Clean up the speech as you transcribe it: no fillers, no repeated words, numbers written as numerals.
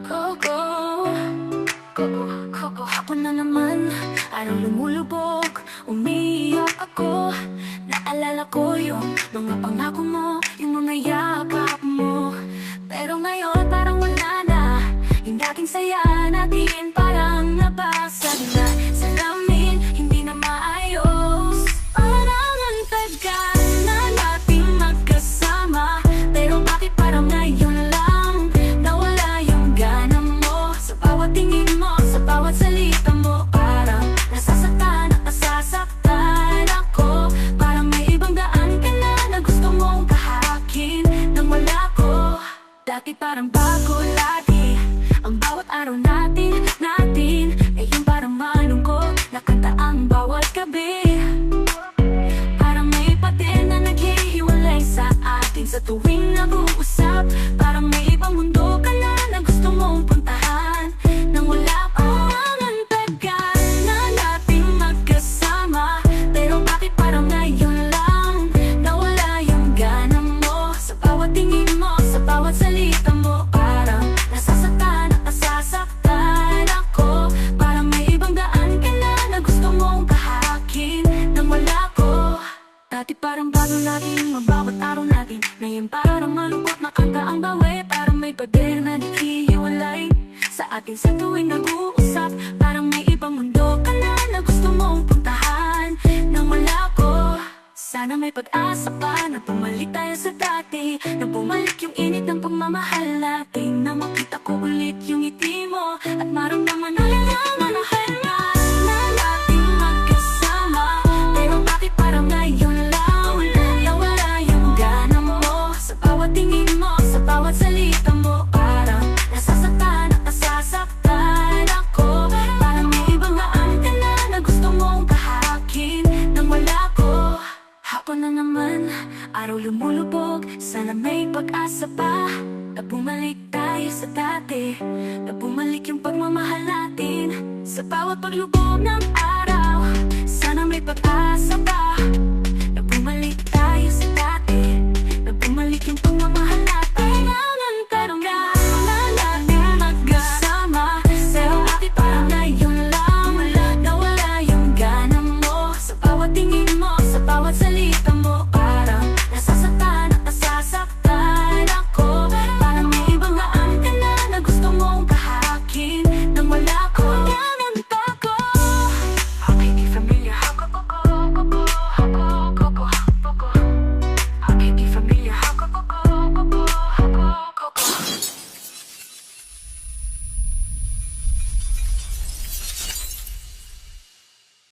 Koko, koko, ako na naman. Araw lumulubog, umiiyak ako. Naalala ko yung mga pangako mo, yung mga yakap mo. Pero ngayon parang wala na. Yung dating saya natin parang nabasag na. Salamin, hindi na maayos. Parang ang tagal na nating magkasama. Pero bakit parang ngayon lang nawala yung gana mo? Sa bawat tingin mo, sa bawat salita mo, parang nasasaktan ako. Parang may ibang daan ka na gusto mong kahakin nang wala ko. Dati parang bago lagi ang bawat araw natin. Ngayon parang malungkot, nakataang bawat gabi. Parang may pader na naghihiwalay sa atin sa tuwing nag-uusap. Parang may ibang mundo ka na gusto mong puntahan nang wala pa. Ang tagal na nating magkasama. Pero bakit parang ngayon lang nawala yung gana mo? Sa bawat tingin mo, sa bawat salita mo, parang nasasaktan ako. Parang may ibang daan ka na gusto mong kahakin nang wala ko. Dati parang bago natin, mabawat araw natin. Ngayon parang malungkot, nakanta ang bawi. Parang may pader na naghihiwalay sa atin sa tuwing nag-uusap. Parang may ibang mundo ka na gusto mong puntahan nang wala ko. Sana may pag-asa pa na bumalik tayo sa dati, na bumalik yung init ng pagmamahal natin, na makita ko ulit yung ngiti mo at maramdaman ulit ang mahal na nating magkasama. Pero bakit parang ngayon lang nawala yung gana mo? Sa bawat tingin mo, sa bawat salita mo, parang nasasaktan ako. Parang may ibang daan ka na gusto mong kahakin nang wala ko. Hapon na naman, araw lumulubog. Sana may pag-asa pa na bumalik tayo sa dati, na bumalik yung pagmamahal natin. Sa bawat paglubog ng araw, sana may pag-asa pa na bumalik tayo sa dati, na bumalik yung pagmamahal natin. Ang karangal na natin magkasama. Pero bakit parang ngayon lang nawala yung gana mo? Sa bawat tingin mo, sa bawat salita mo,